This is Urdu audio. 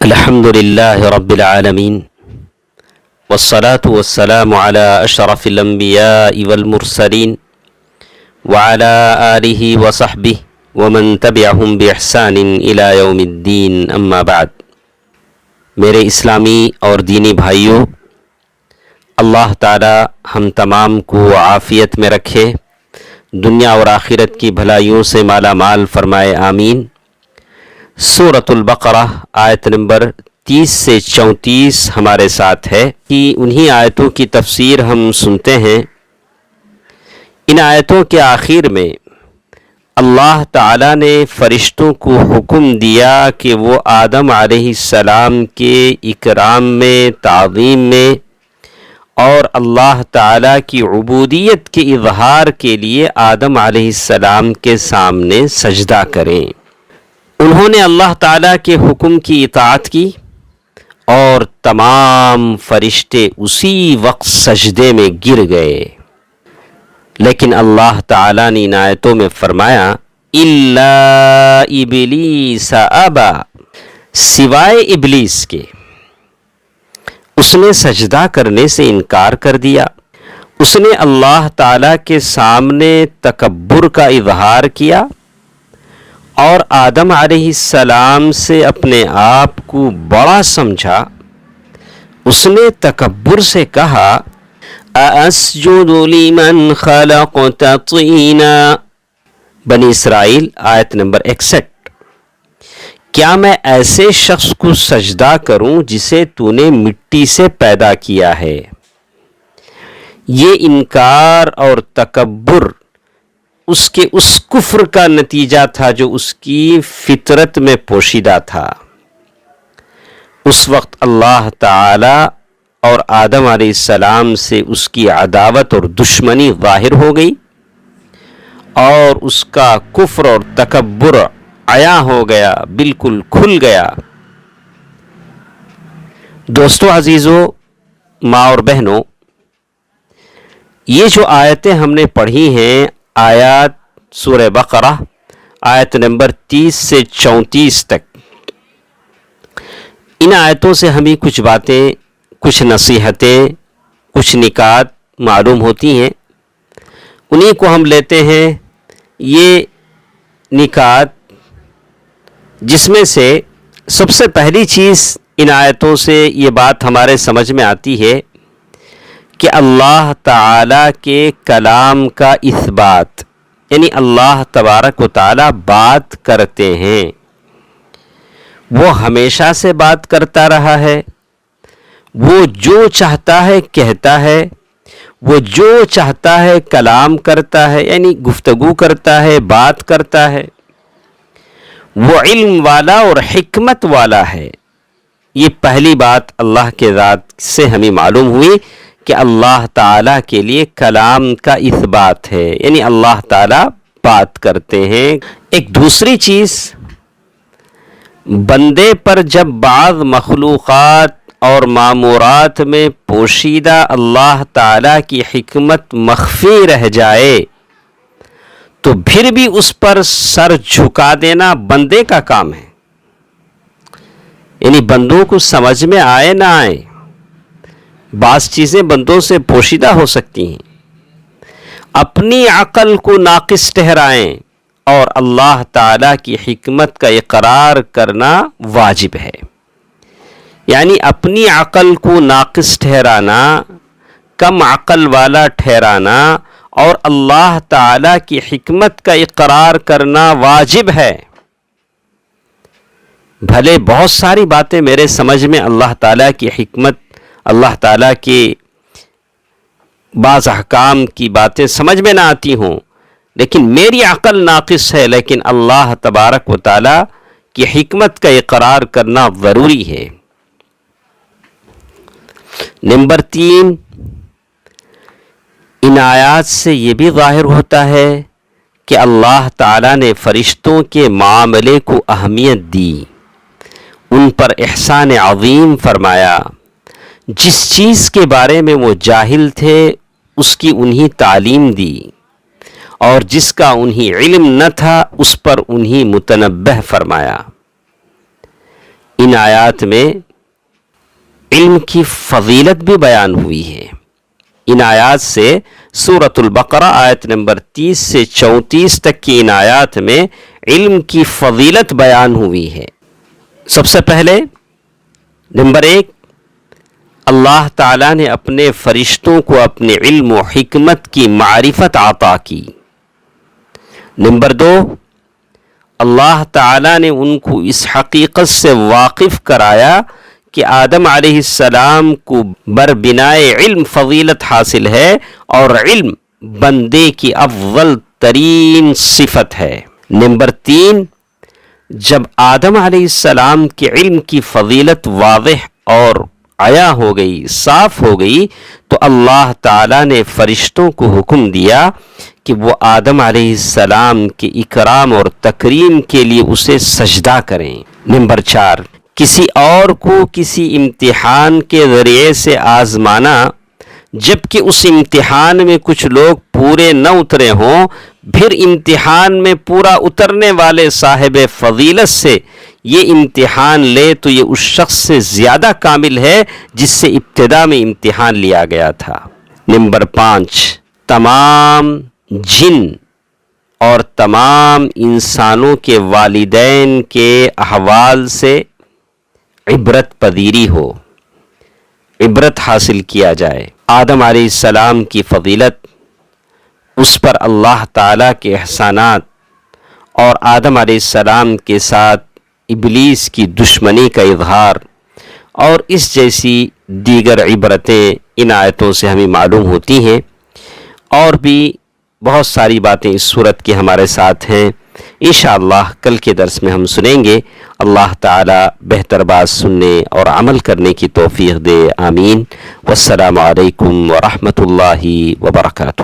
الحمد لله رب العالمين والصلاة والسلام على أشرف الأنبياء والمرسلين وعلى آله وصحبه ومن تبعهم بإحسان إلى يوم الدين أما بعد. میرے اسلامی اور دینی بھائیوں، اللہ تعالی ہم تمام کو عافیت میں رکھے، دنیا اور آخرت کی بھلائیوں سے مالا مال فرمائے، آمین. سورۃ البقرہ آیت نمبر 30 سے 34 ہمارے ساتھ ہے کہ انہی آیتوں کی تفسیر ہم سنتے ہیں. ان آیتوں کے آخر میں اللہ تعالیٰ نے فرشتوں کو حکم دیا کہ وہ آدم علیہ السلام کے اکرام میں، تعظیم میں اور اللہ تعالیٰ کی عبودیت کے اظہار کے لیے آدم علیہ السلام کے سامنے سجدہ کریں. انہوں نے اللہ تعالیٰ کے حکم کی اطاعت کی اور تمام فرشتے اسی وقت سجدے میں گر گئے. لیکن اللہ تعالیٰ نے ان آیتوں میں فرمایا الا ابلیس ابا، سوائے ابلیس کے، اس نے سجدہ کرنے سے انکار کر دیا. اس نے اللہ تعالیٰ کے سامنے تکبر کا اظہار کیا اور آدم علیہ السلام سے اپنے آپ کو بڑا سمجھا. اس نے تکبر سے کہا اَأَسْجُدُ لِمَنْ خَلَقْتَ طِينًا، بنی اسرائیل آیت نمبر 61. کیا میں ایسے شخص کو سجدہ کروں جسے تو نے مٹی سے پیدا کیا ہے؟ یہ انکار اور تکبر اس کے اس کفر کا نتیجہ تھا جو اس کی فطرت میں پوشیدہ تھا. اس وقت اللہ تعالی اور آدم علیہ السلام سے اس کی عداوت اور دشمنی ظاہر ہو گئی اور اس کا کفر اور تکبر عیاں ہو گیا، بالکل کھل گیا. دوستو عزیزو، ماں اور بہنوں، یہ جو آیتیں ہم نے پڑھی ہیں، آیات سورہ بقرہ آیت نمبر 30 سے 34 تک، ان آیتوں سے ہمیں کچھ باتیں، کچھ نصیحتیں، کچھ نکات معلوم ہوتی ہیں. انہی کو ہم لیتے ہیں. یہ نکات جس میں سے سب سے پہلی چیز ان آیتوں سے یہ بات ہمارے سمجھ میں آتی ہے کہ اللہ تعالی کے کلام کا اثبات، یعنی اللہ تبارک و تعالی بات کرتے ہیں، وہ ہمیشہ سے بات کرتا رہا ہے. وہ جو چاہتا ہے کہتا ہے، وہ جو چاہتا ہے کلام کرتا ہے، یعنی گفتگو کرتا ہے، بات کرتا ہے. وہ علم والا اور حکمت والا ہے. یہ پہلی بات اللہ کے ذات سے ہمیں معلوم ہوئی کہ اللہ تعالیٰ کے لیے کلام کا اثبات ہے، یعنی اللہ تعالیٰ بات کرتے ہیں. ایک دوسری چیز، بندے پر جب بعض مخلوقات اور معمورات میں پوشیدہ اللہ تعالیٰ کی حکمت مخفی رہ جائے تو پھر بھی اس پر سر جھکا دینا بندے کا کام ہے. یعنی بندوں کو سمجھ میں آئے نہ آئے، بعض چیزیں بندوں سے پوشیدہ ہو سکتی ہیں، اپنی عقل کو ناقص ٹھہرائیں اور اللہ تعالیٰ کی حکمت کا اقرار کرنا واجب ہے. یعنی اپنی عقل کو ناقص ٹھہرانا، کم عقل والا ٹھہرانا اور اللہ تعالیٰ کی حکمت کا اقرار کرنا واجب ہے. بھلے بہت ساری باتیں میرے سمجھ میں اللہ تعالیٰ کی حکمت، اللہ تعالیٰ کے بعض احکام کی باتیں سمجھ میں نہ آتی ہوں، لیکن میری عقل ناقص ہے، لیکن اللہ تبارک و تعالیٰ کی حکمت کا اقرار کرنا ضروری ہے. نمبر 3، ان آیات سے یہ بھی ظاہر ہوتا ہے کہ اللہ تعالیٰ نے فرشتوں کے معاملے کو اہمیت دی، ان پر احسان عظیم فرمایا. جس چیز کے بارے میں وہ جاہل تھے اس کی انہیں تعلیم دی، اور جس کا انہیں علم نہ تھا اس پر انہیں متنبہ فرمایا. ان آیات میں علم کی فضیلت بھی بیان ہوئی ہے۔ ان آیات سے سورۃ البقرہ آیت نمبر 30 سے 34 تک کی ان آیات میں علم کی فضیلت بیان ہوئی ہے۔ سب سے پہلے نمبر 1، اللہ تعالیٰ نے اپنے فرشتوں کو اپنے علم و حکمت کی معرفت عطا کی۔ نمبر 2، اللہ تعالیٰ نے ان کو اس حقیقت سے واقف کرایا کہ آدم علیہ السلام کو بربنائے علم فضیلت حاصل ہے، اور علم بندے کی افضل ترین صفت ہے۔ نمبر 3، جب آدم علیہ السلام کے علم کی فضیلت واضح اور عیا ہو گئی، صاف ہو گئی، تو اللہ تعالیٰ نے فرشتوں کو حکم دیا کہ وہ آدم علیہ السلام کے اکرام اور تکریم کے لیے اسے سجدہ کریں۔ نمبر 4، کسی اور کو کسی امتحان کے ذریعے سے آزمانا، جبکہ اس امتحان میں کچھ لوگ پورے نہ اترے ہوں، پھر امتحان میں پورا اترنے والے صاحب فضیلت سے یہ امتحان لے تو یہ اس شخص سے زیادہ کامل ہے جس سے ابتدا میں امتحان لیا گیا تھا۔ نمبر 5، تمام جن اور تمام انسانوں کے والدین کے احوال سے عبرت پذیری ہو، عبرت حاصل کیا جائے۔ آدم علیہ السلام کی فضیلت، اس پر اللہ تعالیٰ کے احسانات، اور آدم علیہ السلام کے ساتھ ابلیس کی دشمنی کا اظہار، اور اس جیسی دیگر عبرتیں ان آیتوں سے ہمیں معلوم ہوتی ہیں۔ اور بھی بہت ساری باتیں اس صورت کی ہمارے ساتھ ہیں، انشاءاللہ کل کے درس میں ہم سنیں گے۔ اللہ تعالی بہتر بات سننے اور عمل کرنے کی توفیق دے، آمین۔ والسلام علیکم ورحمۃ اللہ وبرکاتہ۔